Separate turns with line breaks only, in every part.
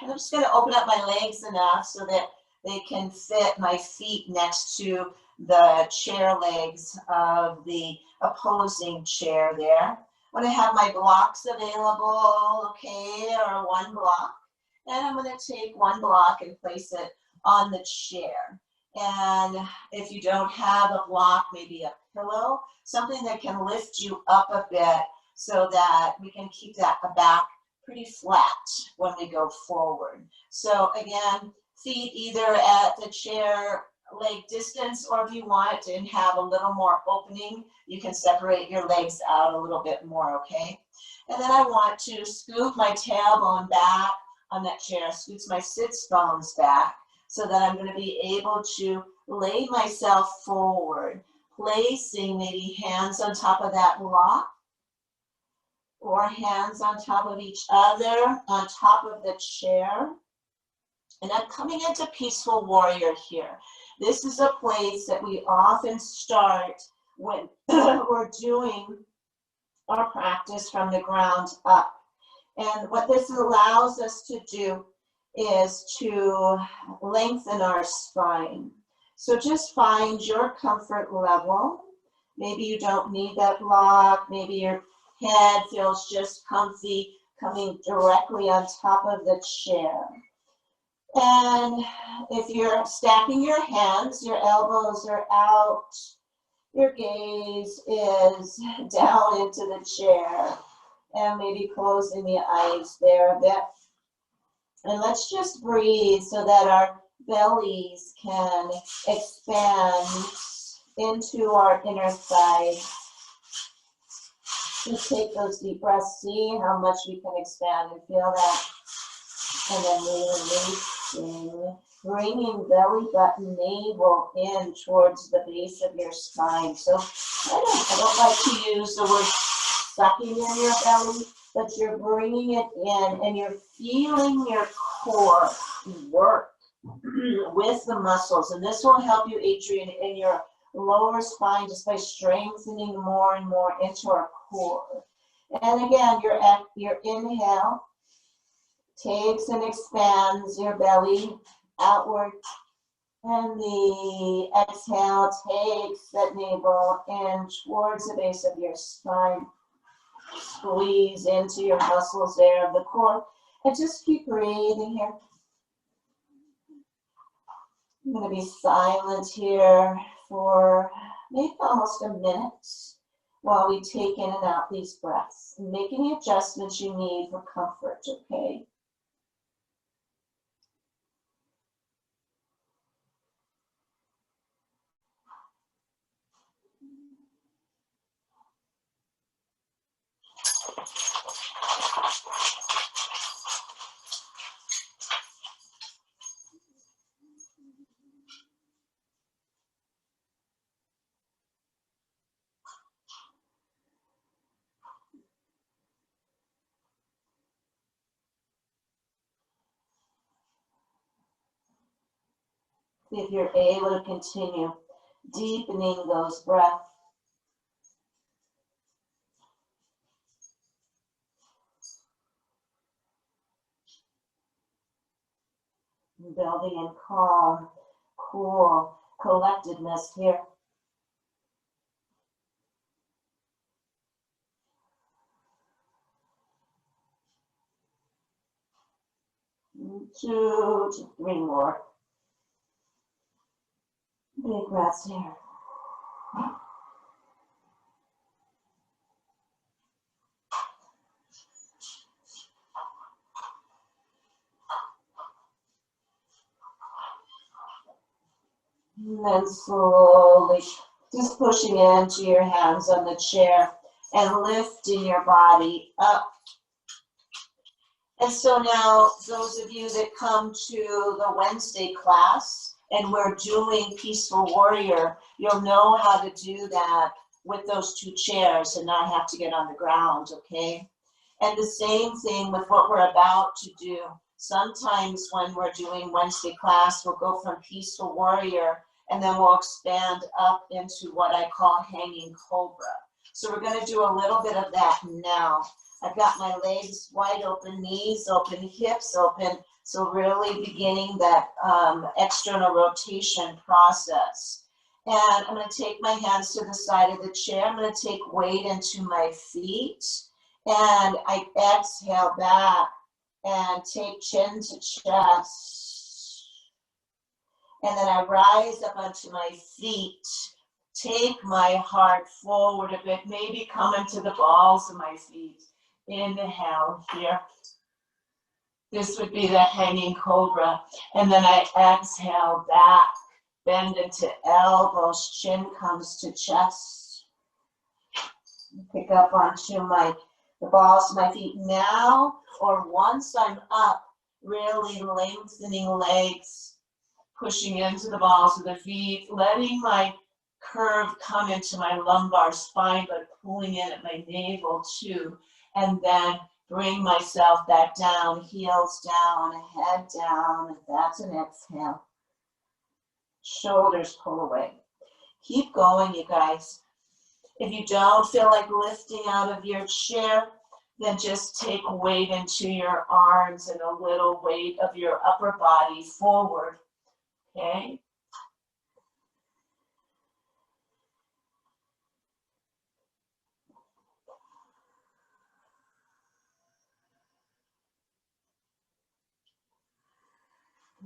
And I'm just going to open up my legs enough so that they can fit my feet next to the chair legs of the opposing chair there. I'm going to have my blocks available, okay, or one block. And I'm going to take one block and place it on the chair. And if you don't have a block, maybe a pillow, something that can lift you up a bit so that we can keep that back pretty flat when we go forward. So again, feet either at the chair leg distance, or if you want to have a little more opening, you can separate your legs out a little bit more, okay? And then I want to scoop my tailbone back on that chair, scoots my sits bones back, so that I'm going to be able to lay myself forward, placing maybe hands on top of that block, or hands on top of each other, on top of the chair. And I'm coming into Peaceful Warrior here. This is a place that we often start when we're doing our practice from the ground up. And what this allows us to do is to lengthen our spine. So just find your comfort level. Maybe you don't need that block. Maybe your head feels just comfy coming directly on top of the chair. And if you're stacking your hands, your elbows are out, your gaze is down into the chair, and maybe closing the eyes there a bit. And let's just breathe so that our bellies can expand into our inner thighs. Just take those deep breaths, see how much we can expand and feel that. And then releasing, bringing belly button, navel in towards the base of your spine. So I don't like to use the word sucking in your belly, but you're bringing it in and you're feeling your core work with the muscles. And this will help you, Adrienne, in your lower spine just by strengthening more and more into our core. And again, your inhale takes and expands your belly outward, and the exhale takes that navel in towards the base of your spine. Squeeze into your muscles there of the core, and just keep breathing here. I'm going to be silent here for maybe almost a minute while we take in and out these breaths. And make any adjustments you need for comfort, okay? If you're able to continue deepening those breaths. Building in calm, cool, collectedness here. Two to three more. Big breaths here. And then slowly just pushing into your hands on the chair and lifting your body up. And so now those of you that come to the Wednesday class and we're doing Peaceful Warrior, you'll know how to do that with those two chairs and not have to get on the ground, okay? And the same thing with what we're about to do. Sometimes when we're doing Wednesday class, we'll go from Peaceful Warrior and then we'll expand up into what I call Hanging Cobra. So we're going to do a little bit of that now. I've got my legs wide open, knees open, hips open, So really beginning that external rotation process. And I'm going to take my hands to the side of the chair. I'm going to take weight into my feet. And I exhale back and take chin to chest. And then I rise up onto my feet. Take my heart forward a bit, maybe come into the balls of my feet. Inhale here. This would be the hanging cobra. And then I exhale back, bend into elbows, chin comes to chest. Pick up onto the balls of my feet now, or once I'm up, really lengthening legs, pushing into the balls of the feet, letting my curve come into my lumbar spine, but pulling in at my navel too. And then bring myself back down, heels down, head down. That's an exhale. Shoulders pull away. Keep going, you guys. If you don't feel like lifting out of your chair, then just take weight into your arms and a little weight of your upper body forward. Okay?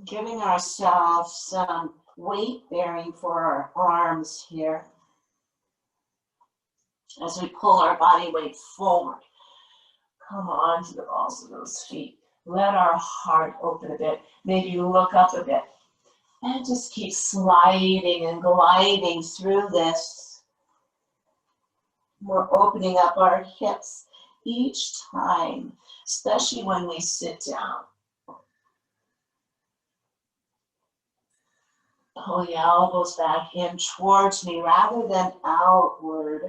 Giving ourselves some weight bearing for our arms here as we pull our body weight forward. Come on to the balls of those feet. Let our heart open a bit. Maybe look up a bit. And just keep sliding and gliding through this. We're opening up our hips each time, especially when we sit down. Pull the elbows back in towards me rather than outward.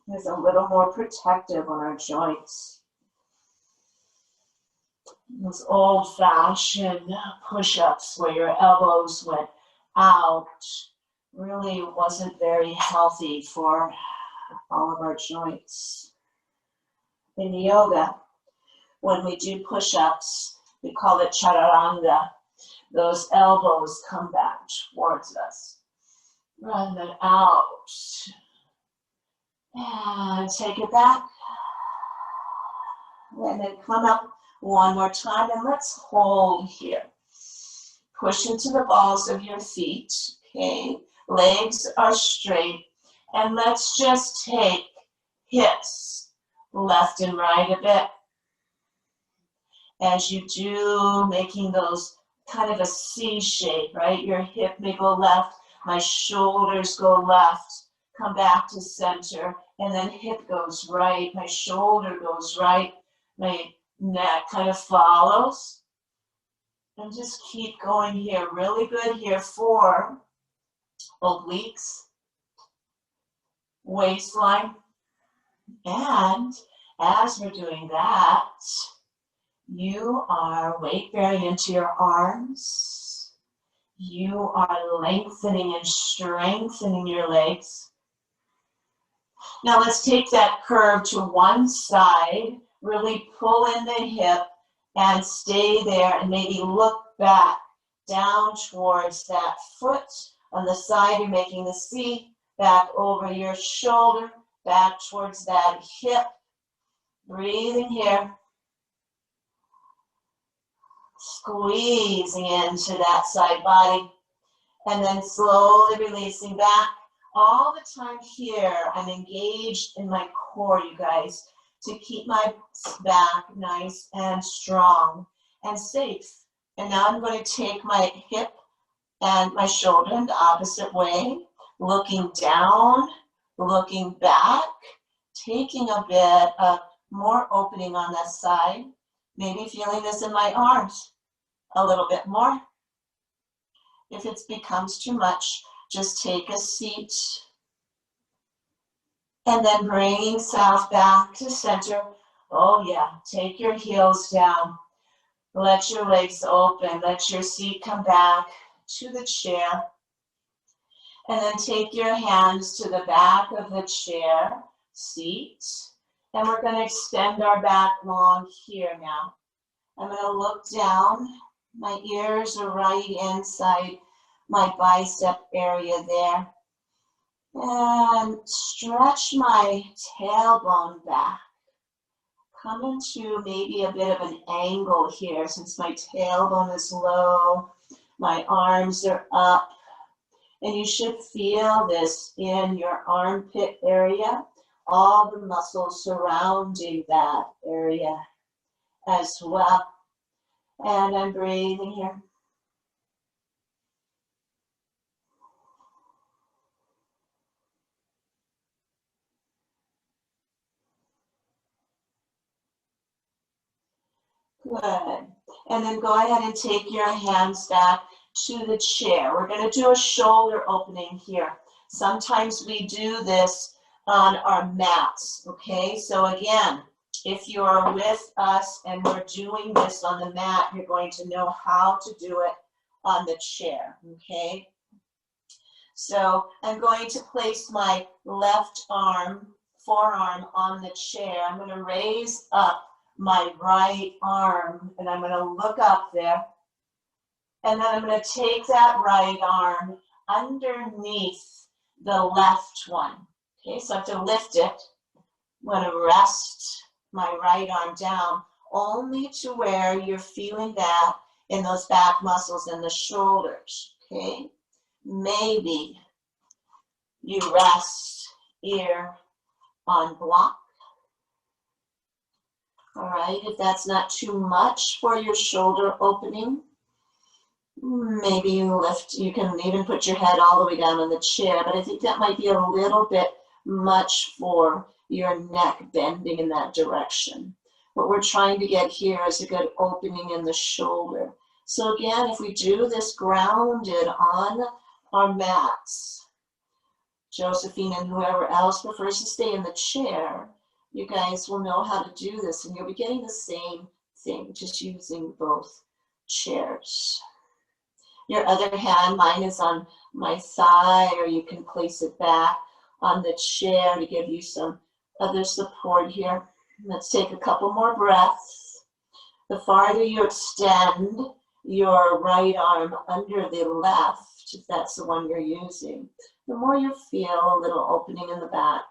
It's a little more protective on our joints. Those old-fashioned push-ups where your elbows went out really wasn't very healthy for all of our joints. In yoga, when we do push-ups, we call it chaturanga. Those elbows come back towards us rather than out. And take it back. And then come up one more time, and let's hold here. Push into the balls of your feet, okay? Legs are straight. And let's just take hips left and right a bit. As you do, making those kind of a C shape, right? Your hip may go left, my shoulders go left, come back to center, and then hip goes right, my shoulder goes right, my neck kind of follows. And just keep going here. Really good here for obliques, waistline. And as we're doing that, you are weight bearing into your arms. You are lengthening and strengthening your legs. Now let's take that curve to one side, really pull in the hip and stay there, and maybe look back down towards that foot. On the side, you're making the C, back over your shoulder, back towards that hip. Breathing here. Squeezing into that side body. And then slowly releasing back. All the time here, I'm engaged in my core, you guys, to keep my back nice and strong and safe. And now I'm going to take my hip and my shoulder in the opposite way, looking down, looking back, taking a bit of more opening on that side, maybe feeling this in my arms a little bit more. If it becomes too much, just take a seat. And then bringing yourself back to center. Oh yeah, take your heels down. Let your legs open. Let your seat come back to the chair. And then take your hands to the back of the chair, seat. And we're going to extend our back long here now. I'm going to look down. My ears are right inside my bicep area there. And stretch my tailbone back. Come into maybe a bit of an angle here since my tailbone is low. My arms are up. And you should feel this in your armpit area, all the muscles surrounding that area as well. And I'm breathing here. Good. And then go ahead and take your hands back to the chair. We're going to do a shoulder opening here. Sometimes we do this on our mats, okay? So again, if you're with us and we're doing this on the mat, you're going to know how to do it on the chair, okay? So I'm going to place my left arm, forearm on the chair. I'm going to raise up my right arm and I'm going to look up there. And then I'm going to take that right arm underneath the left one. Okay, so I have to lift it. I'm going to rest my right arm down only to where you're feeling that in those back muscles and the shoulders. Okay, maybe you rest ear on block. All right, if that's not too much for your shoulder opening, maybe you lift, you can even put your head all the way down on the chair, but I think that might be a little bit much for your neck bending in that direction. What we're trying to get here is a good opening in the shoulder. So again, if we do this grounded on our mats, Josephine and whoever else prefers to stay in the chair, you guys will know how to do this and you'll be getting the same thing, just using both chairs. Your other hand, mine is on my thigh, or you can place it back on the chair to give you some other support here. Let's take a couple more breaths. The farther you extend your right arm under the left, if that's the one you're using, the more you feel a little opening in the back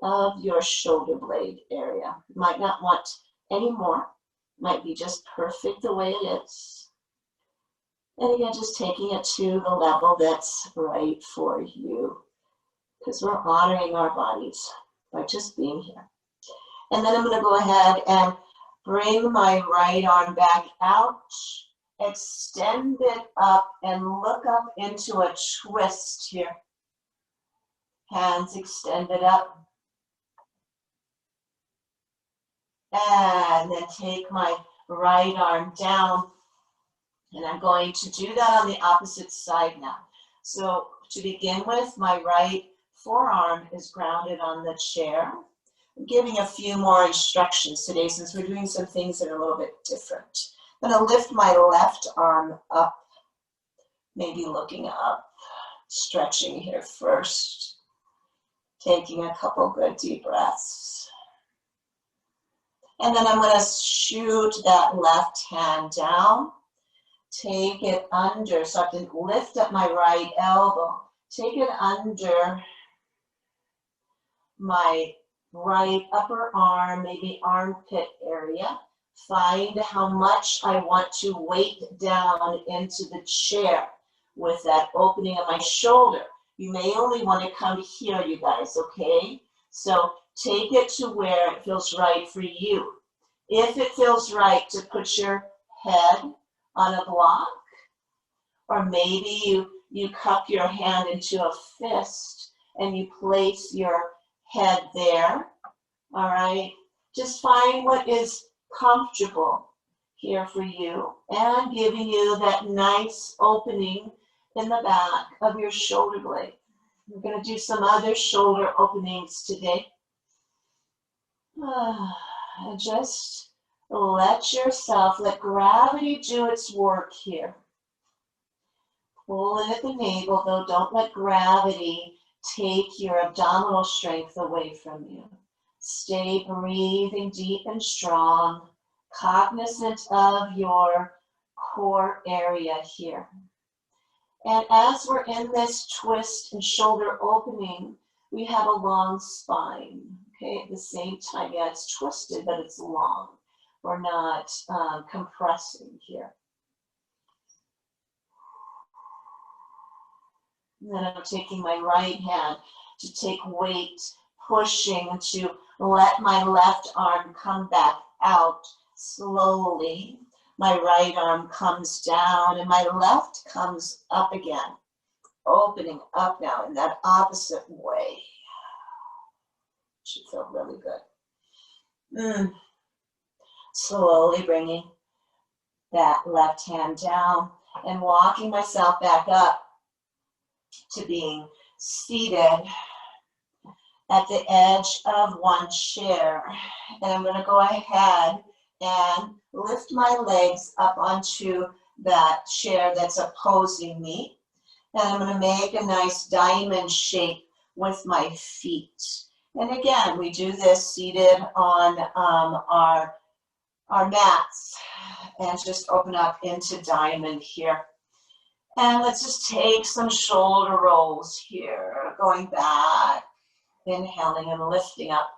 of your shoulder blade area. You might not want any more. Might be just perfect the way it is. And again, just taking it to the level that's right for you, because we're honoring our bodies by just being here. And then I'm going to go ahead and bring my right arm back out, extend it up, and look up into a twist here. Hands extended up. And then take my right arm down. And I'm going to do that on the opposite side now. So to begin with, my right forearm is grounded on the chair. I'm giving a few more instructions today since we're doing some things that are a little bit different. I'm going to lift my left arm up, maybe looking up, stretching here first, taking a couple good deep breaths. And then I'm going to shoot that left hand down. Take it under, so I have to lift up my right elbow. Take it under my right upper arm, maybe armpit area. Find how much I want to weight down into the chair with that opening of my shoulder. You may only want to come here, you guys, okay? So take it to where it feels right for you. If it feels right to put your head on a block, or maybe you cup your hand into a fist and you place your head there, all right? Just find what is comfortable here for you and giving you that nice opening in the back of your shoulder blade. We're going to do some other shoulder openings today. Just let yourself, let gravity do its work here. Pull in at the navel, though. Don't let gravity take your abdominal strength away from you. Stay breathing deep and strong. cognizant of your core area here. And as we're in this twist and shoulder opening, we have a long spine. Okay, at the same time, yeah, it's twisted, but it's long. We're not compressing here. And then I'm taking my right hand to take weight, pushing to let my left arm come back out slowly. My right arm comes down and my left comes up again, opening up now in that opposite way. Should feel really good. Slowly bringing that left hand down and walking myself back up to being seated at the edge of one chair. And I'm going to go ahead and lift my legs up onto that chair that's opposing me. And I'm going to make a nice diamond shape with my feet. And again, we do this seated on our mats and just open up into diamond here. And let's just take some shoulder rolls here, going back, inhaling and lifting up.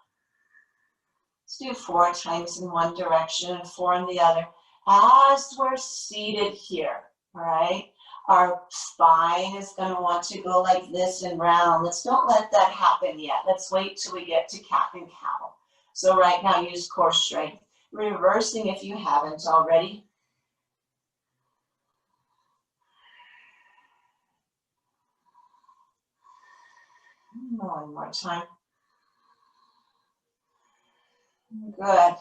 Let's do 4 times in one direction and 4 in the other. As we're seated here, all right, our spine is going to want to go like this and round. Let's don't let that happen yet. Let's wait till we get to cat and cow. So right now, use core strength. Reversing if you haven't already. One more time. Good.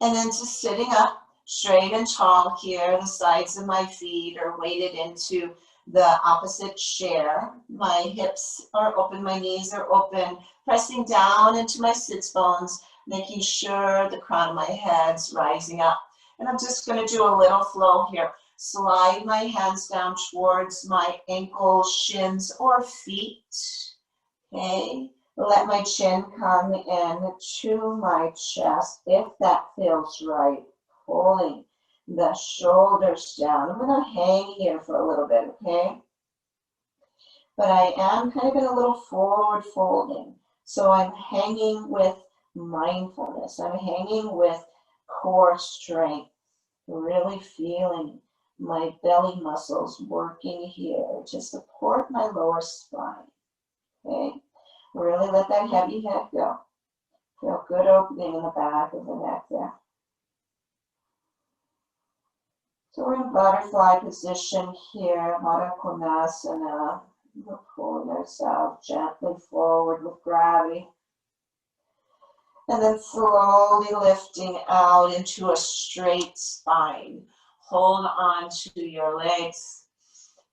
And then just sitting up straight and tall here. The sides of my feet are weighted into the opposite chair. My hips are open, my knees are open, pressing down into my sits bones, making sure the crown of my head's rising up. And I'm just going to do a little flow here. Slide my hands down towards my ankles, shins, or feet. Okay, let my chin come in to my chest if that feels right. Pulling the shoulders down. I'm going to hang here for a little bit, okay? But I am kind of in a little forward folding. So I'm hanging with mindfulness. I'm hanging with core strength. Really feeling my belly muscles working here to support my lower spine. Okay, really let that heavy head go. Feel good opening in the back of the neck there. So we're in butterfly position here, Baddha Konasana. We're pulling ourselves gently forward with gravity. And then slowly lifting out into a straight spine. Hold on to your legs.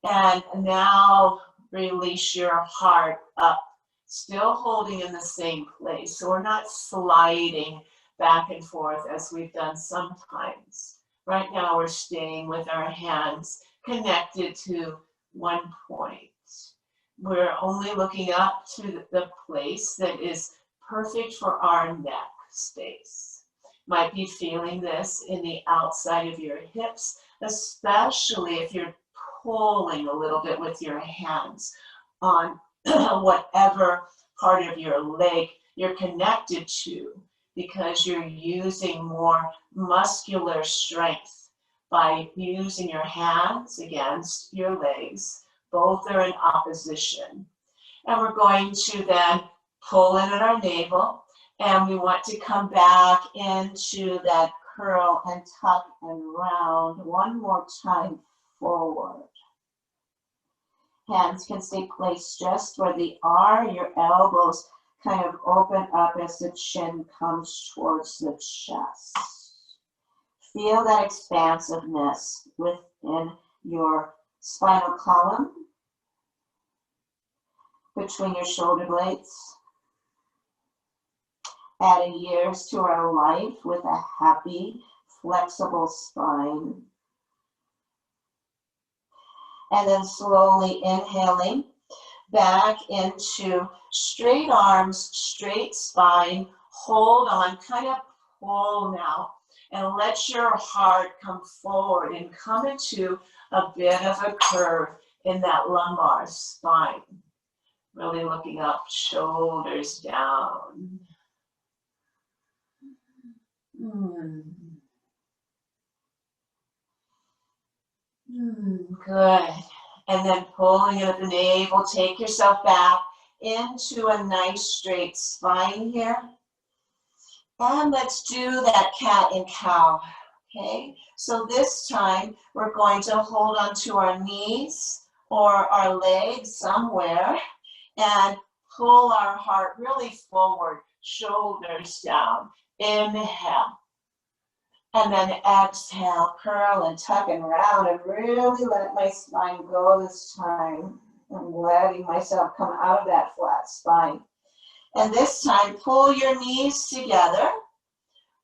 And now release your heart up, still holding in the same place. So we're not sliding back and forth as we've done sometimes. Right now we're staying with our hands connected to one point. We're only looking up to the place that is perfect for our neck space. Might be feeling this in the outside of your hips, especially if you're pulling a little bit with your hands on whatever part of your leg you're connected to, because you're using more muscular strength by using your hands against your legs. Both are in opposition. And we're going to then pull in at our navel, and we want to come back into that curl and tuck and round one more time forward. Hands can stay placed just where they are. Your elbows kind of open up as the chin comes towards the chest. Feel that expansiveness within your spinal column, between your shoulder blades. Adding years to our life with a happy, flexible spine. And then slowly inhaling back into straight arms, straight spine. Hold on, kind of pull now. And let your heart come forward and come into a bit of a curve in that lumbar spine. Really looking up, shoulders down. Good. And then pulling at the navel, take yourself back into a nice straight spine here. And let's do that cat and cow. Okay, so this time we're going to hold onto our knees or our legs somewhere and pull our heart really forward, shoulders down. Inhale. And then exhale, curl and tuck and round and really let my spine go this time. I'm letting myself come out of that flat spine. And this time, pull your knees together.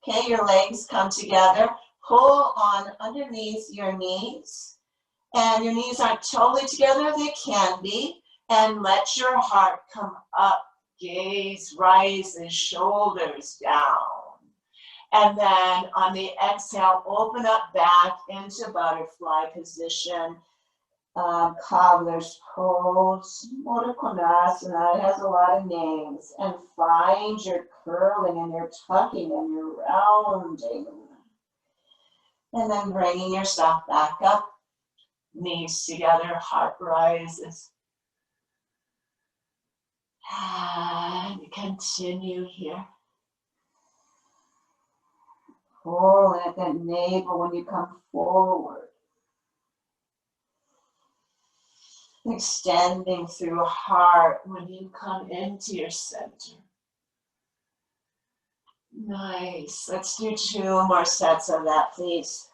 Okay, your legs come together. Pull on underneath your knees. And your knees aren't totally together, they can be. And let your heart come up. Gaze rises, shoulders down. And then on the exhale, open up back into butterfly position. Cobbler's pose, Mudra Konasana, it has a lot of names. And find your curling and your tucking and your rounding. And then bringing yourself back up, knees together, heart rises. And continue here. Pull at that navel when you come forward. Extending through heart when you come into your center. Nice. Let's do 2 more sets of that, please.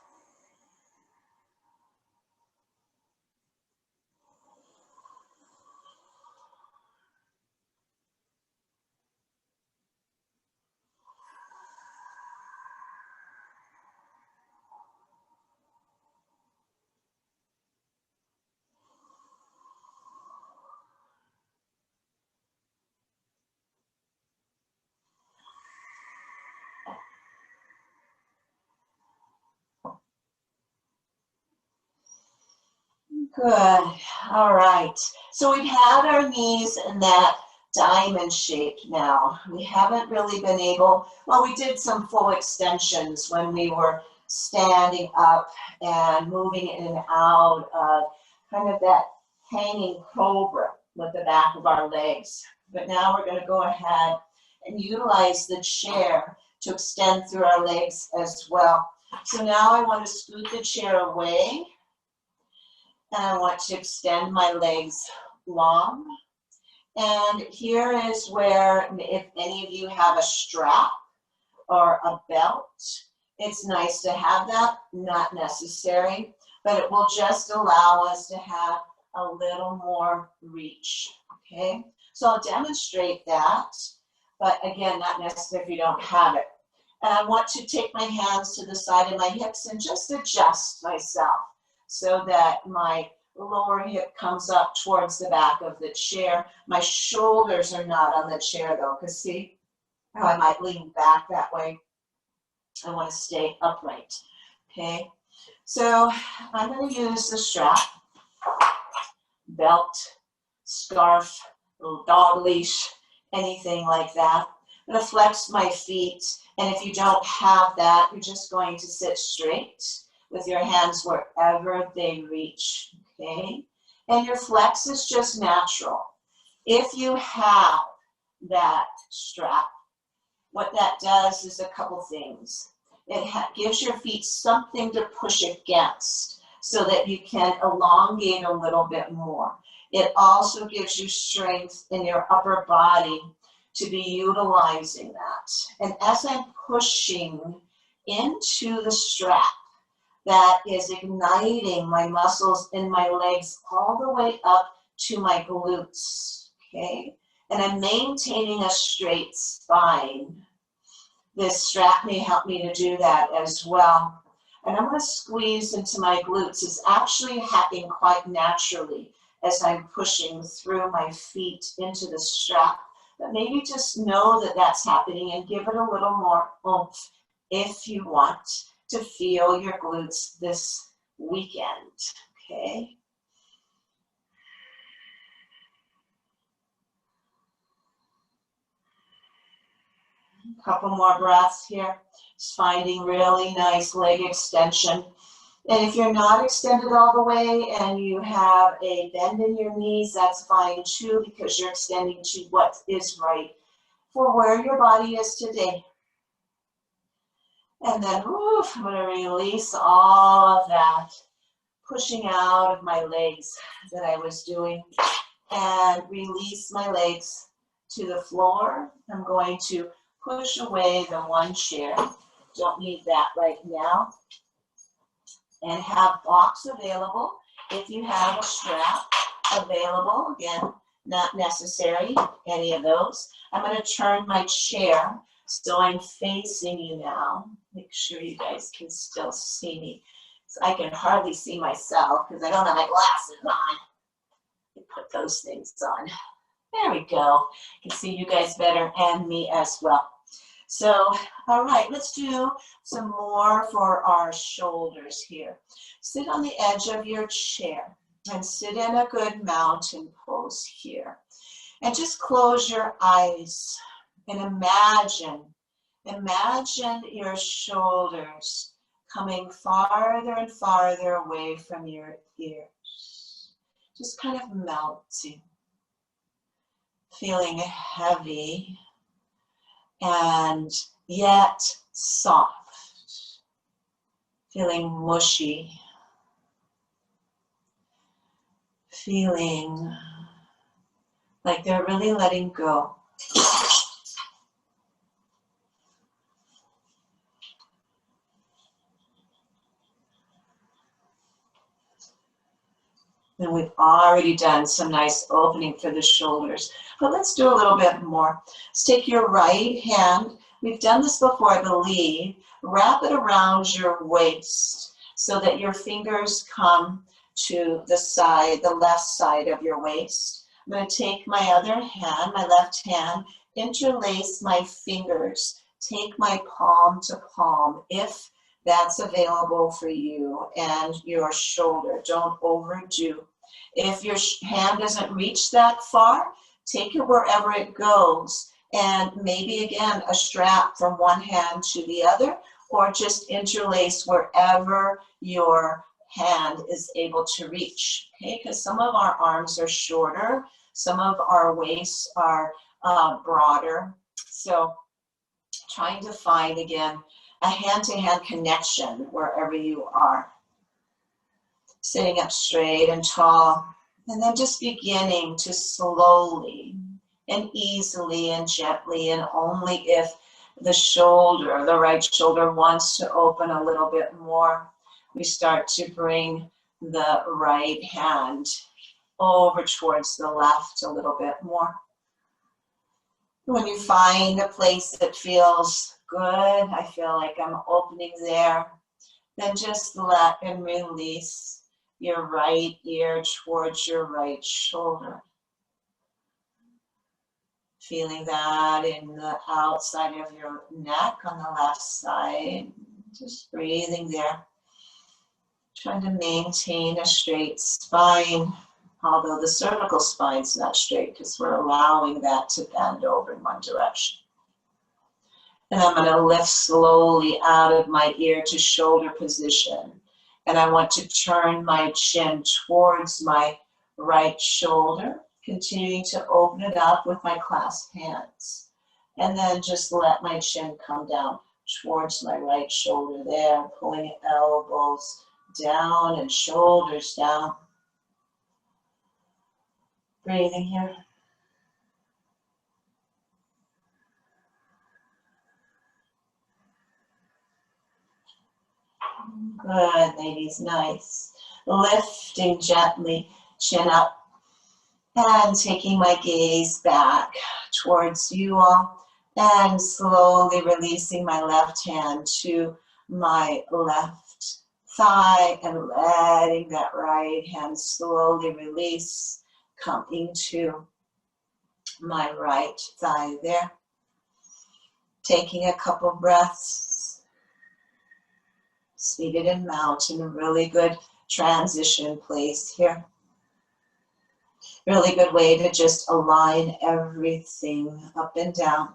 Good. All right. So we've had our knees in that diamond shape now. We haven't really been able, well, we did some full extensions when we were standing up and moving in and out of kind of that hanging cobra with the back of our legs. But now we're going to go ahead and utilize the chair to extend through our legs as well. So now I want to scoot the chair away. And I want to extend my legs long. And here is where, if any of you have a strap or a belt, it's nice to have that, not necessary, but it will just allow us to have a little more reach, okay? So I'll demonstrate that, but again, not necessary if you don't have it. And I want to take my hands to the side of my hips and just adjust myself, so that my lower hip comes up towards the back of the chair. My shoulders are not on the chair though, because see how I might lean back that way? I want to stay upright, okay? So I'm going to use the strap, belt, scarf, little dog leash, anything like that. I'm going to flex my feet, and if you don't have that, you're just going to sit straight with your hands wherever they reach, okay? And your flex is just natural. If you have that strap, what that does is a couple things. It gives your feet something to push against so that you can elongate a little bit more. It also gives you strength in your upper body to be utilizing that. And as I'm pushing into the strap, that is igniting my muscles in my legs all the way up to my glutes, okay? And I'm maintaining a straight spine. This strap may help me to do that as well. And I'm going to squeeze into my glutes. It's actually happening quite naturally as I'm pushing through my feet into the strap. But maybe just know that that's happening and give it a little more oomph if you want to feel your glutes this weekend, okay? A couple more breaths here. Just finding really nice leg extension. And if you're not extended all the way and you have a bend in your knees, that's fine too, because you're extending to what is right for where your body is today. And then, oof, I'm gonna release all of that, pushing out of my legs that I was doing, and release my legs to the floor. I'm going to push away the one chair. Don't need that right now. And have blocks available. If you have a strap available, again, not necessary, any of those. I'm going to turn my chair so I'm facing you now. Make sure you guys can still see me. So I can hardly see myself because I don't have my glasses on. Put those things on. There we go. You can see you guys better and me as well. So, all right, let's do some more for our shoulders here. Sit on the edge of your chair and sit in a good mountain pose here. And just close your eyes and imagine your shoulders coming farther and farther away from your ears. Just kind of melting, feeling heavy and yet soft, feeling mushy, feeling like they're really letting go. And we've already done some nice opening for the shoulders, but let's do a little bit more. Let's take your right hand. We've done this before, I believe. Wrap it around your waist so that your fingers come to the side, the left side of your waist. I'm going to take my other hand, my left hand, interlace my fingers, take my palm to palm, if that's available for you, and your shoulder. Don't overdo. If your hand doesn't reach that far, take it wherever it goes, and maybe again a strap from one hand to the other, or just interlace wherever your hand is able to reach, okay? Because some of our arms are shorter, some of our waists are broader, so trying to find again a hand-to-hand connection wherever you are. Sitting up straight and tall, and then just beginning to slowly and easily and gently, and only if the shoulder, the right shoulder, wants to open a little bit more, we start to bring the right hand over towards the left a little bit more. When you find a place that feels good, I feel like I'm opening there, then just let and release your right ear towards your right shoulder. Feeling that in the outside of your neck on the left side. Just breathing there. Trying to maintain a straight spine, although the cervical spine's not straight because we're allowing that to bend over in one direction. And I'm going to lift slowly out of my ear to shoulder position. And I want to turn my chin towards my right shoulder, continuing to open it up with my clasped hands. And then just let my chin come down towards my right shoulder there, pulling elbows down and shoulders down. Breathing here. Good, ladies, nice. Lifting gently, chin up, and taking my gaze back towards you all, and slowly releasing my left hand to my left thigh, and letting that right hand slowly release, coming to my right thigh there. Taking a couple breaths. seated in mountain, a really good transition place here. Really good way to just align everything up and down.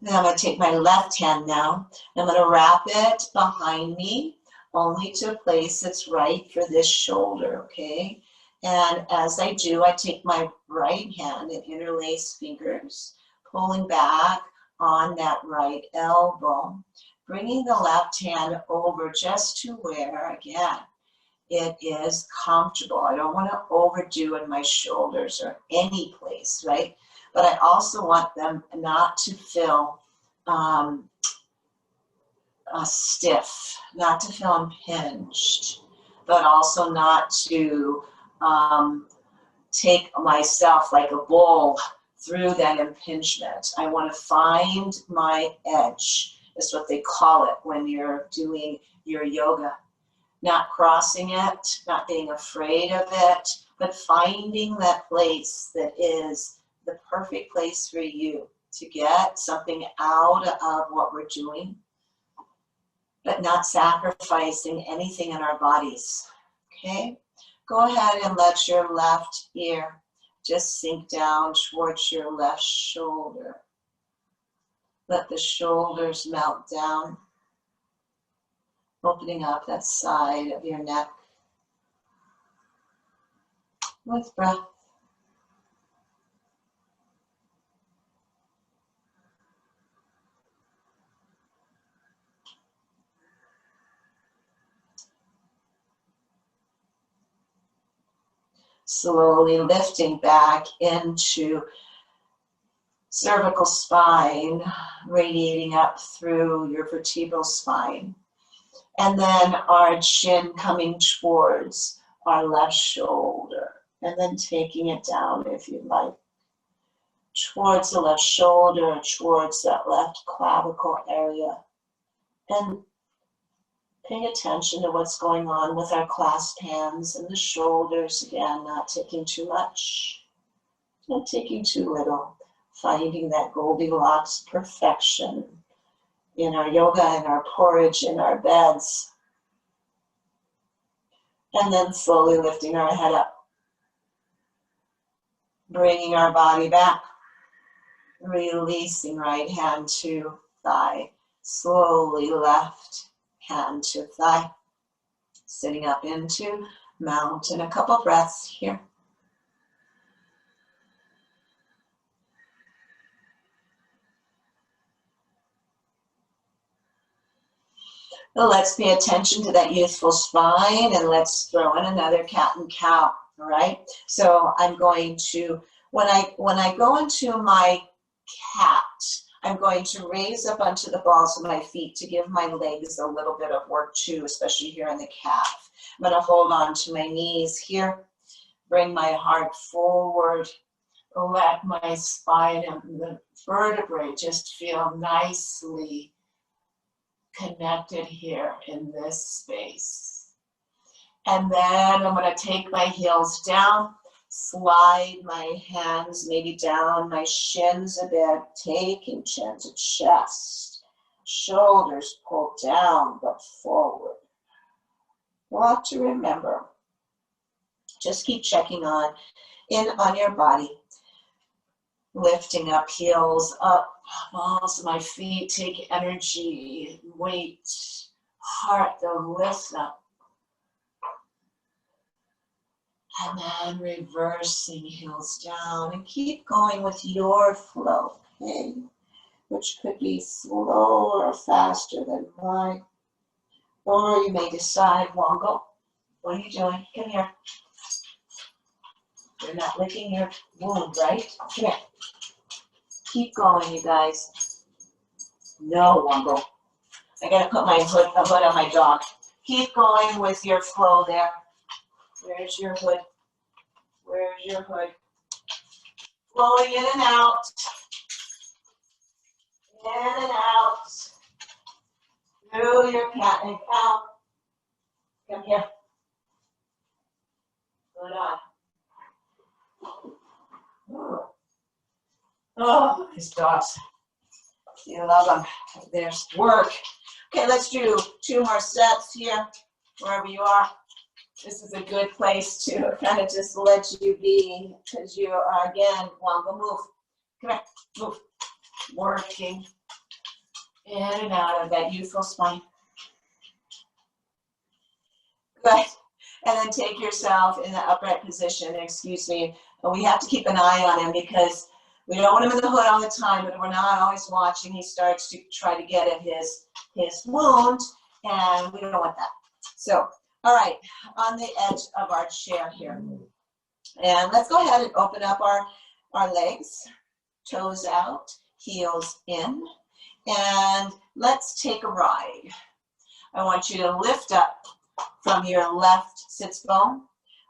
Then I'm going to take my left hand now. I'm going to wrap it behind me, only to a place that's right for this shoulder, okay? And as I do, I take my right hand and interlace fingers, pulling back on that right elbow, bringing the left hand over just to where, again, it is comfortable. I don't want to overdo in my shoulders or any place, right? But I also want them not to feel stiff, not to feel impinged, but also not to take myself like a bull through that impingement. I want to find my edge, is what they call it when you're doing your yoga. Not crossing it, not being afraid of it, but finding that place that is the perfect place for you to get something out of what we're doing, but not sacrificing anything in our bodies, okay? Go ahead and let your left ear just sink down towards your left shoulder. Let the shoulders melt down, opening up that side of your neck with breath. Slowly lifting back into cervical spine, radiating up through your vertebral spine. And then our chin coming towards our left shoulder. And then taking it down, if you'd like, towards the left shoulder, towards that left clavicle area. And paying attention to what's going on with our clasped hands and the shoulders. Again, not taking too much, not taking too little. Finding that Goldilocks perfection in our yoga, in our porridge, in our beds. And then slowly lifting our head up. Bringing our body back. Releasing right hand to thigh. Slowly left hand to thigh. Sitting up into mountain. A couple breaths here. Well, let's pay attention to that youthful spine, and let's throw in another cat and cow, all right? So I'm going to, when I go into my cat, I'm going to raise up onto the balls of my feet to give my legs a little bit of work too, especially here in the calf. I'm going to hold on to my knees here, bring my heart forward, let my spine and the vertebrae just feel nicely connected here in this space. And then I'm going to take my heels down, slide my hands maybe down my shins a bit, taking chin to chest, shoulders pulled down but forward. What to remember, just keep checking on your body, lifting up, heels up, balls of my feet, take energy, weight, heart, they'll lift up. And then reversing heels down and keep going with your flow, okay? Which could be slower or faster than mine. Or you may decide, Wongo, what are you doing? Come here. You're not licking your wound, right? Come here. Keep going, you guys. No, Wongo. I gotta put my hood on my dog. Keep going with your flow there. Where's your hood? Where's your hood? Flowing in and out. In and out. Through your cat and cow. Come here. Good on. Oh, these dogs. You love them. There's work. Okay, let's do 2 more sets here, wherever you are. This is a good place to kind of just let you be, because you are, again, Wanga, move. Come here, move. Working in and out of that youthful spine. Good. And then take yourself in the upright position. Excuse me. But we have to keep an eye on him because we don't want him in the hood all the time, but we're not always watching. He starts to try to get at his wound, and we don't want that. So, all right, on the edge of our chair here. And let's go ahead and open up our legs, toes out, heels in, and let's take a ride. I want you to lift up from your left sits bone,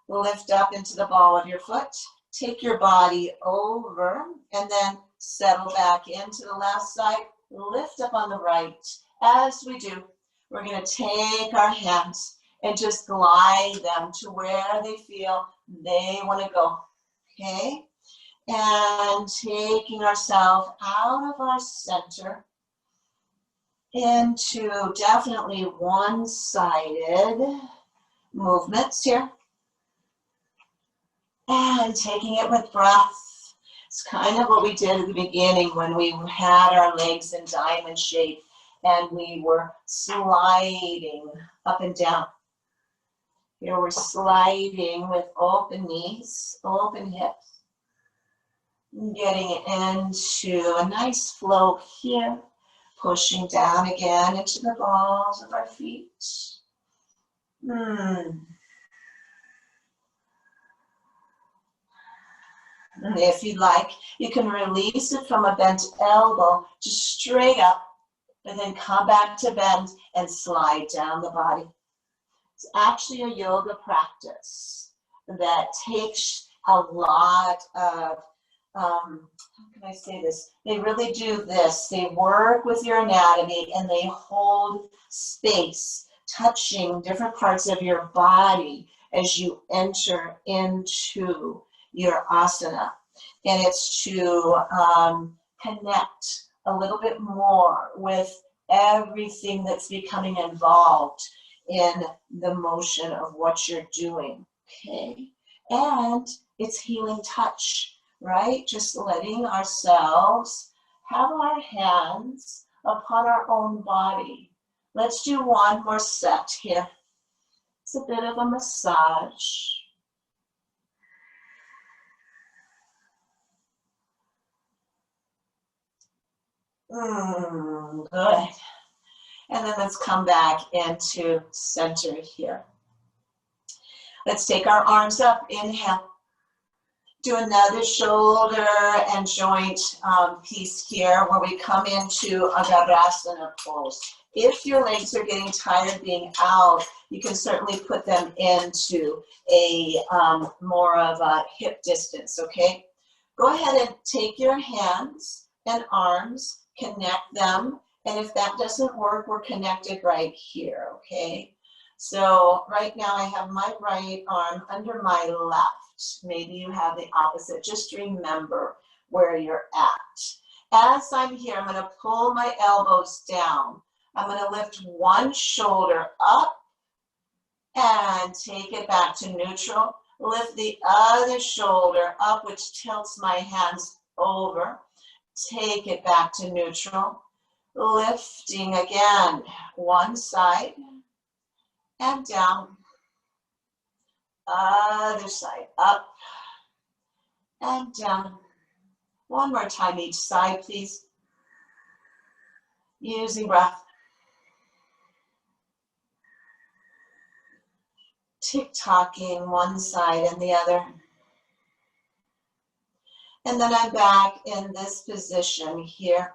lift up into the ball of your foot, take your body over, and then settle back into the left side, lift up on the right. As we do, we're going to take our hands and just glide them to where they feel they want to go, okay? And taking ourselves out of our center into definitely one-sided movements here. And taking it with breath. It's kind of what we did at the beginning when we had our legs in diamond shape and we were sliding up and down. Here we're sliding with open knees, open hips. Getting into a nice flow here. Pushing down again into the balls of our feet. And if you'd like, you can release it from a bent elbow, just straight up, and then come back to bend and slide down the body. It's actually a yoga practice that takes a lot of how can I say this? They really do this. They work with your anatomy and they hold space, touching different parts of your body as you enter into your asana. And it's to connect a little bit more with everything that's becoming involved in the motion of what you're doing, okay? And it's healing touch. Right? Just letting ourselves have our hands upon our own body. Let's do one more set here. It's a bit of a massage. Good. And then let's come back into center here. Let's take our arms up. Inhale. Do another shoulder and joint piece here where we come into a Virasana pose. If your legs are getting tired being out, you can certainly put them into a more of a hip distance, okay? Go ahead and take your hands and arms, connect them, and if that doesn't work, we're connected right here, okay? So right now I have my right arm under my left. Maybe you have the opposite. Just remember where you're at. As I'm here, I'm going to pull my elbows down. I'm going to lift one shoulder up and take it back to neutral. Lift the other shoulder up, which tilts my hands over. Take it back to neutral. Lifting again, one side and down. Other side, up and down. One more time each side, please. Using breath. Tick-tocking one side and the other. And then I'm back in this position here.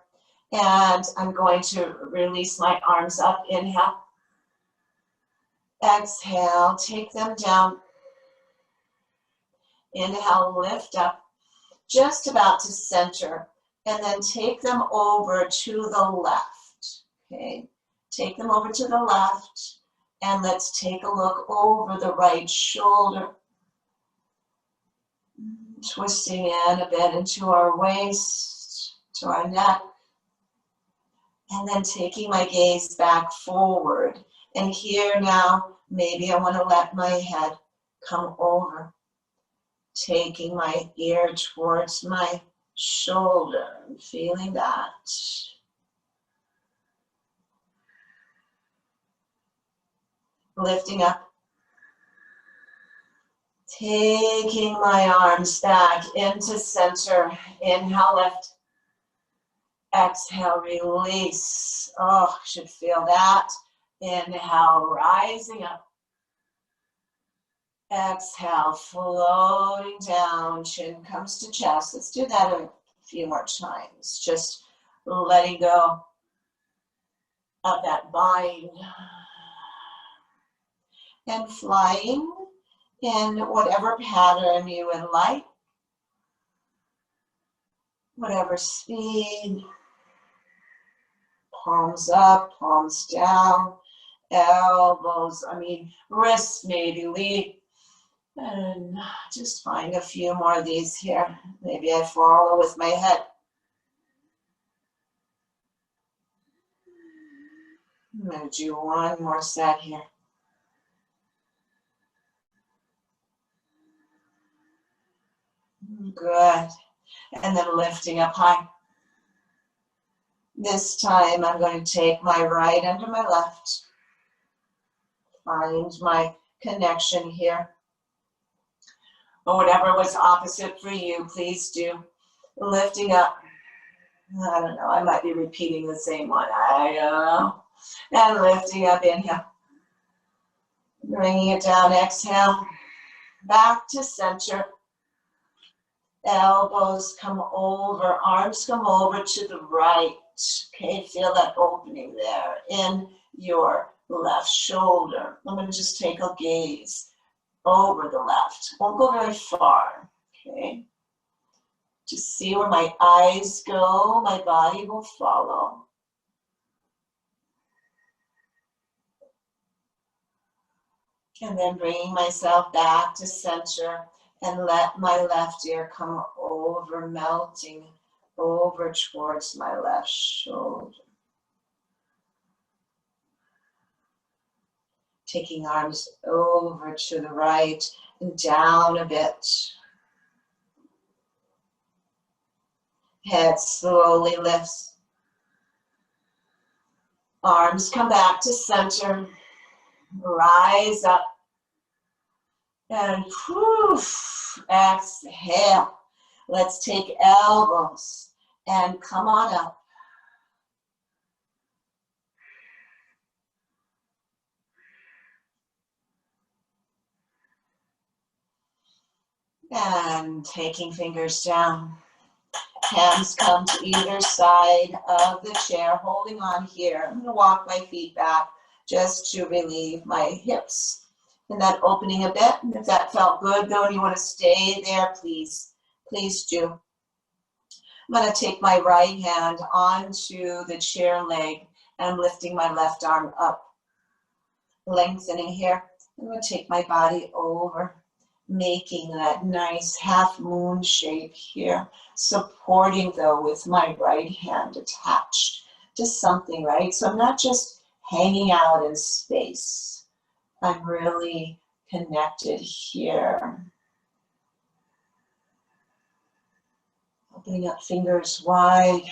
And I'm going to release my arms up. Inhale. Exhale, take them down. Inhale, lift up, just about to center, and then take them over to the left, okay? Take them over to the left, and let's take a look over the right shoulder. Twisting in a bit into our waist, to our neck. And then taking my gaze back forward. And here now, maybe I want to let my head come over, taking my ear towards my shoulder and feeling that. Lifting up. Taking my arms back into center. Inhale, lift. Exhale, release. Oh, should feel that. Inhale, rising up. Exhale, floating down. Chin comes to chest. Let's do that a few more times. Just letting go of that bind. And flying in whatever pattern you would like. Whatever speed. Palms up, palms down, elbows, wrists maybe lead. And just find a few more of these here. Maybe I follow with my head. I'm going to do one more set here. Good. And then lifting up high. This time I'm going to take my right under my left. Find my connection here. Or whatever was opposite for you, please do. Lifting up. I don't know, I might be repeating the same one. I don't know. And lifting up, inhale. Bringing it down, exhale. Back to center. Elbows come over, arms come over to the right. Okay, feel that opening there in your left shoulder. I'm going to just take a gaze over the left. Won't go very far, okay? Just see where my eyes go, my body will follow. And then bringing myself back to center and let my left ear come over, melting over towards my left shoulder. Taking arms over to the right and down a bit. Head slowly lifts. Arms come back to center. Rise up. And poof, exhale. Let's take elbows and come on up. And taking fingers down. Hands come to either side of the chair, holding on here. I'm going to walk my feet back just to relieve my hips. And that opening a bit. And if that felt good though and you want to stay there, please do. I'm going to take my right hand onto the chair leg and I'm lifting my left arm up. Lengthening here. I'm going to take my body over, making that nice half moon shape here. Supporting though with my right hand attached to something, right? So I'm not just hanging out in space. I'm really connected here. Opening up fingers wide.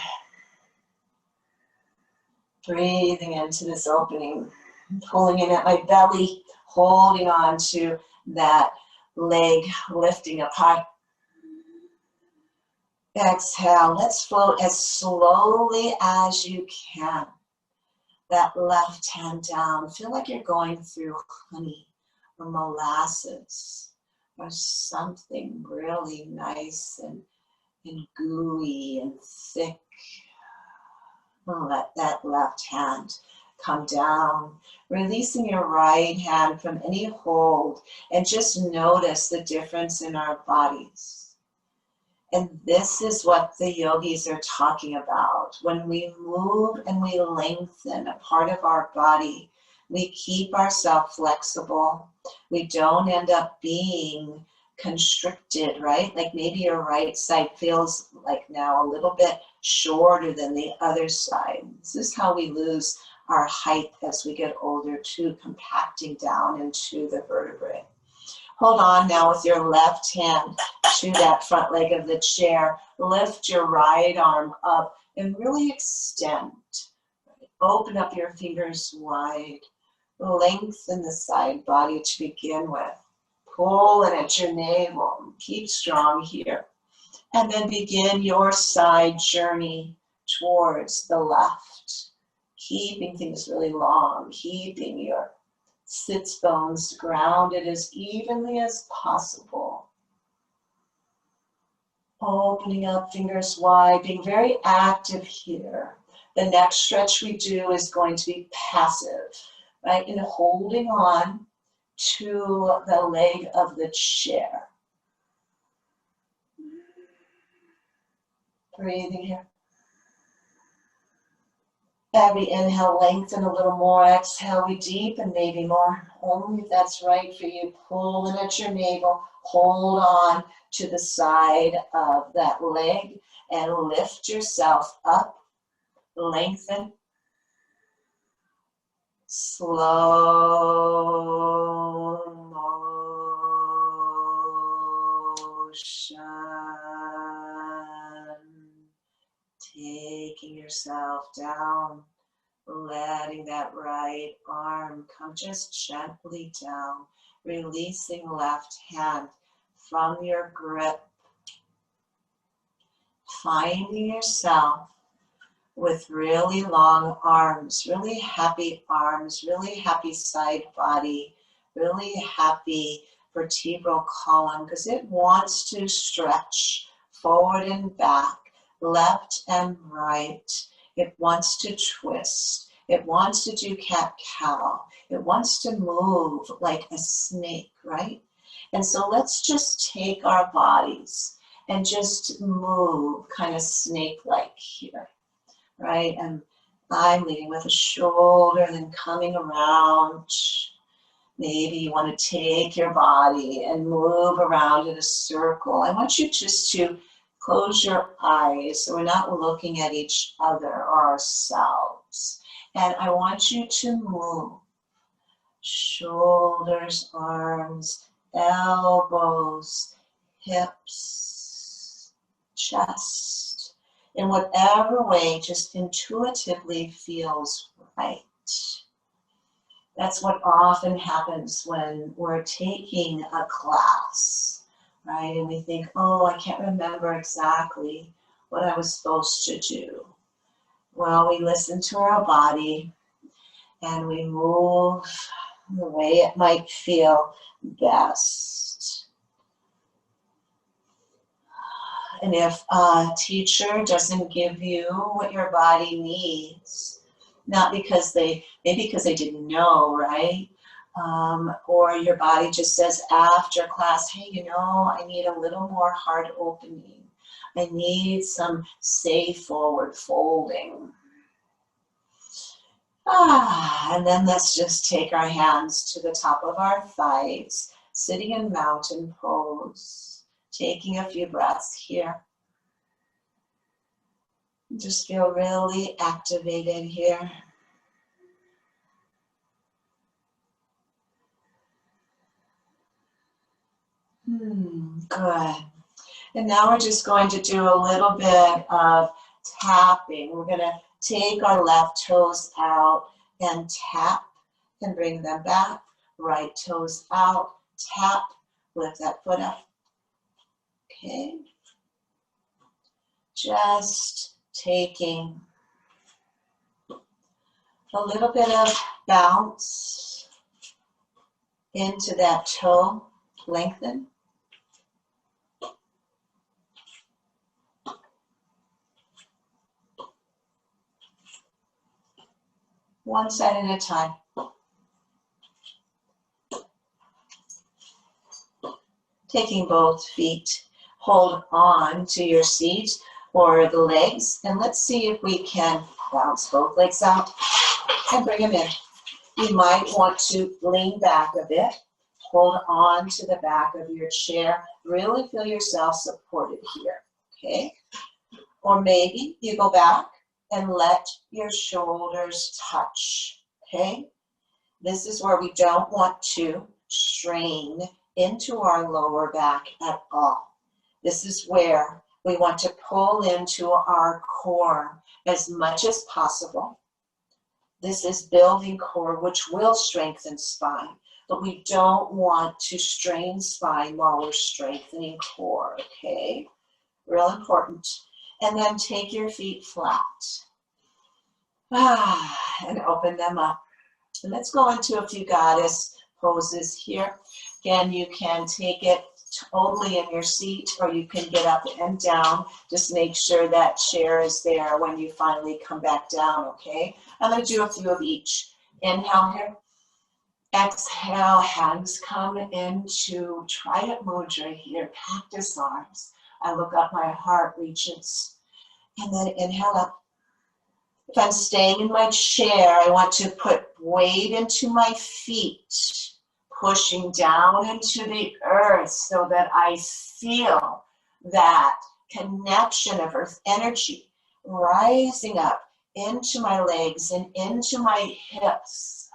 Breathing into this opening. Pulling in at my belly. Holding on to that leg. Lifting up high. Exhale. Let's float as slowly as you can. That left hand down. Feel like you're going through honey or molasses or something really nice and gooey and thick. And let that left hand come down, releasing your right hand from any hold, and just notice the difference in our bodies. And this is what the yogis are talking about. When we move and we lengthen a part of our body, we keep ourselves flexible. We don't end up being constricted, right? Like maybe your right side feels like now a little bit shorter than the other side. This is how we lose our height as we get older too, compacting down into the vertebrae. Hold on now with your left hand to that front leg of the chair. Lift your right arm up and really extend. Open up your fingers wide. Lengthen the side body to begin with. Pull it at your navel. Keep strong here. And then begin your side journey towards the left. Keeping things really long. Keeping your sits bones grounded as evenly as possible. Opening up, fingers wide, being very active here. The next stretch we do is going to be passive, right? And holding on to the leg of the chair. Breathing here. Every inhale, lengthen a little more. Exhale, we deepen maybe more. Only if that's right for you. Pull in at your navel. Hold on to the side of that leg and lift yourself up. Lengthen. Slow motion. Taking yourself down, letting that right arm come just gently down, releasing left hand from your grip, finding yourself with really long arms, really happy side body, really happy vertebral column, because it wants to stretch forward and back, left and right. It wants to twist. It wants to do cat-cow. It wants to move like a snake, right? And so let's just take our bodies and just move kind of snake-like here, right? And I'm leading with a shoulder, then coming around. Maybe you want to take your body and move around in a circle. I want you just to close your eyes so we're not looking at each other or ourselves. And I want you to move shoulders, arms, elbows, hips, chest, in whatever way just intuitively feels right. That's what often happens when we're taking a class, right? And we think, oh, I can't remember exactly what I was supposed to do. Well, we listen to our body and we move the way it might feel best. And if a teacher doesn't give you what your body needs, not because maybe because they didn't know, right? Or your body just says after class, hey, you know, I need a little more heart opening. I need some safe forward folding. And then let's just take our hands to the top of our thighs, sitting in mountain pose, taking a few breaths here. Just feel really activated here. Good. And now we're just going to do a little bit of tapping. We're going to take our left toes out and tap and bring them back. Right toes out, tap, lift that foot up. Okay. Just taking a little bit of bounce into that toe, lengthen. One side at a time. Taking both feet, hold on to your seat or the legs, and let's see if we can bounce both legs out and bring them in. You might want to lean back a bit, hold on to the back of your chair, really feel yourself supported here, okay? Or maybe you go back and let your shoulders touch, okay? This is where we don't want to strain into our lower back at all. This is where we want to pull into our core as much as possible. This is building core, which will strengthen spine, but we don't want to strain spine while we're strengthening core, okay? Real important. And then take your feet flat. And open them up. And let's go into a few goddess poses here. Again, you can take it totally in your seat, or you can get up and down. Just make sure that chair is there when you finally come back down, okay? I'm going to do a few of each. Inhale here. Exhale, hands come into Triad Mudra here, cactus arms. I look up, my heart reaches. And then inhale up. If I'm staying in my chair, I want to put weight into my feet, pushing down into the earth so that I feel that connection of earth energy rising up into my legs and into my hips.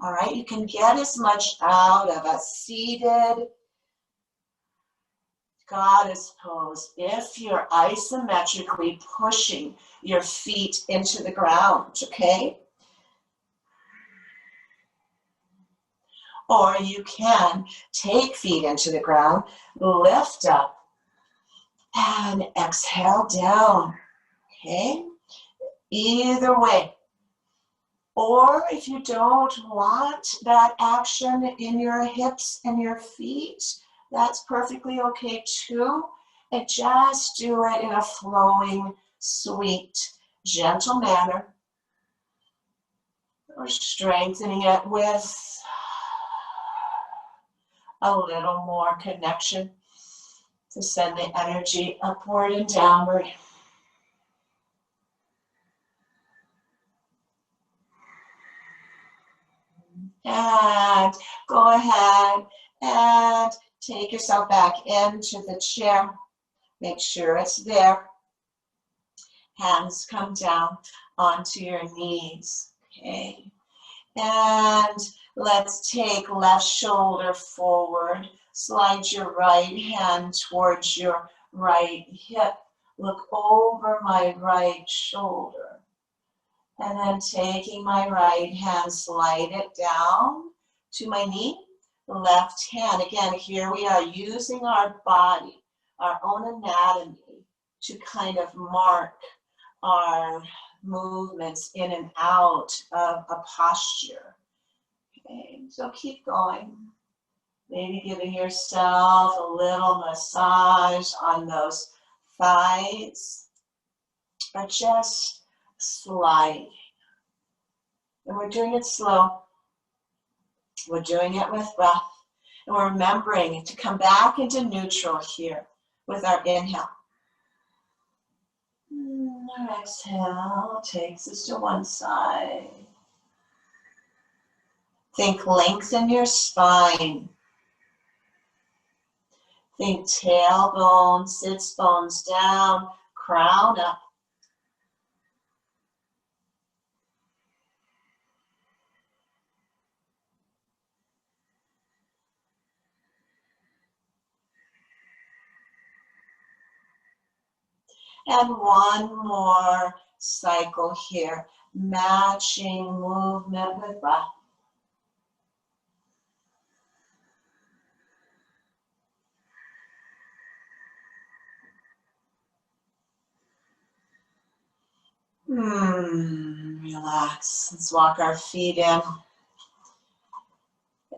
All right, you can get as much out of a seated goddess pose if you're isometrically pushing your feet into the ground, okay? Or you can take feet into the ground, lift up, and exhale down, okay? Either way. Or if you don't want that action in your hips and your feet, that's perfectly okay too. And just do it in a flowing, sweet, gentle manner. Or strengthening it with a little more connection to send the energy upward and downward. And go ahead and take yourself back into the chair. Make sure it's there. Hands come down onto your knees, okay? And let's take left shoulder forward. Slide your right hand towards your right hip. Look over my right shoulder. And then taking my right hand, slide it down to my knee. Left hand, again, here we are using our body, our own anatomy to kind of mark our movements in and out of a posture. Okay, so keep going. Maybe giving yourself a little massage on those thighs, or just sliding. And we're doing it slow. We're doing it with breath. And we're remembering to come back into neutral here with our inhale. Our exhale takes us to one side. Think lengthen your spine. Think tailbone, sits bones down, crown up. And one more cycle here, matching movement with breath. Relax. Let's walk our feet in.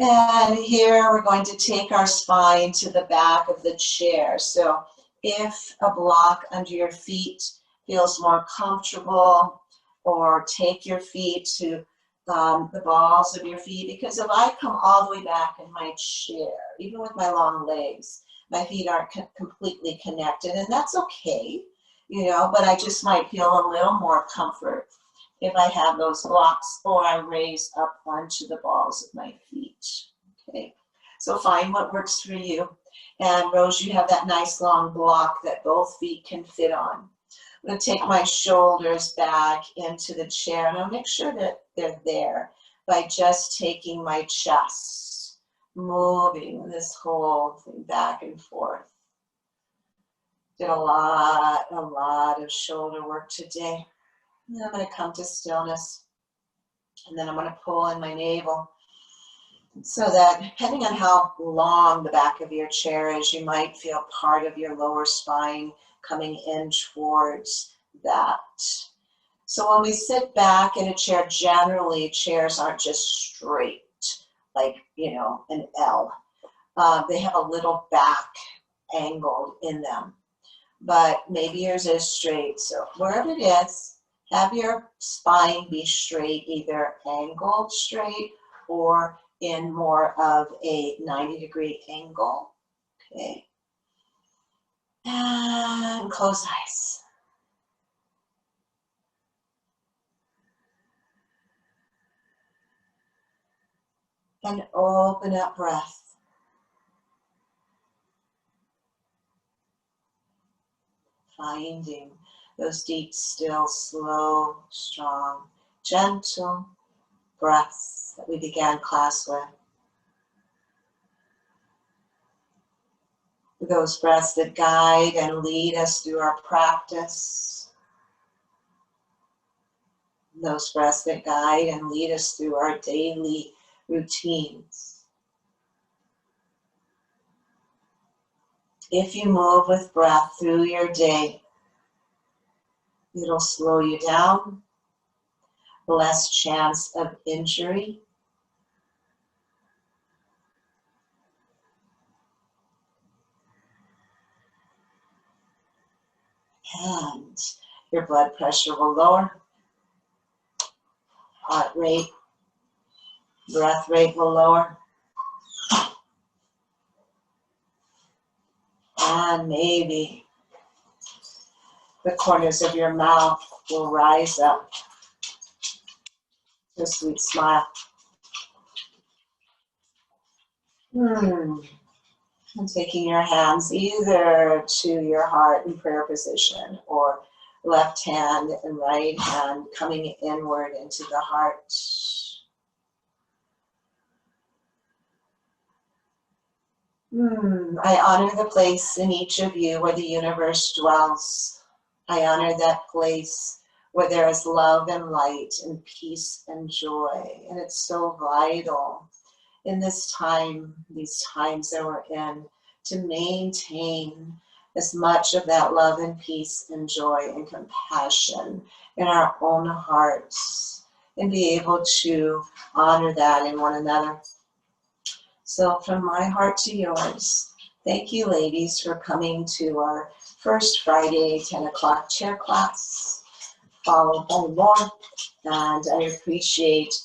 And here we're going to take our spine to the back of the chair. So if a block under your feet feels more comfortable, or take your feet to the balls of your feet, because if I come all the way back in my chair, even with my long legs, my feet aren't completely connected, and that's okay, you know, but I just might feel a little more comfort if I have those blocks, or I raise up onto the balls of my feet. Okay, so find what works for you. And Rose, you have that nice long block that both feet can fit on. I'm going to take my shoulders back into the chair, and I'll make sure that they're there by just taking my chest, moving this whole thing back and forth. Did a lot of shoulder work today. And then I'm going to come to stillness, and then I'm going to pull in my navel. So that depending on how long the back of your chair is, you might feel part of your lower spine coming in towards that. So when we sit back in a chair, generally chairs aren't just straight, like, you know, an L. They have a little back angled in them, but maybe yours is straight. So wherever it is, have your spine be straight, either angled straight or in more of a 90-degree angle. Okay. And close eyes. And open up breath. Finding those deep, still, slow, strong, gentle breaths that we began class with. Those breaths that guide and lead us through our practice. Those breaths that guide and lead us through our daily routines. If you move with breath through your day, it'll slow you down, less chance of injury. And your blood pressure will lower, heart rate, breath rate will lower, and maybe the corners of your mouth will rise up to a sweet smile. And taking your hands either to your heart in prayer position, or left hand and right hand coming inward into the heart. I honor the place in each of you where the universe dwells. I honor that place where there is love and light and peace and joy. And it's so vital in this time, these times that we're in, to maintain as much of that love and peace and joy and compassion in our own hearts, and be able to honor that in one another. So from my heart to yours, thank you, ladies, for coming to our first Friday 10 o'clock chair class, followed by more. And I appreciate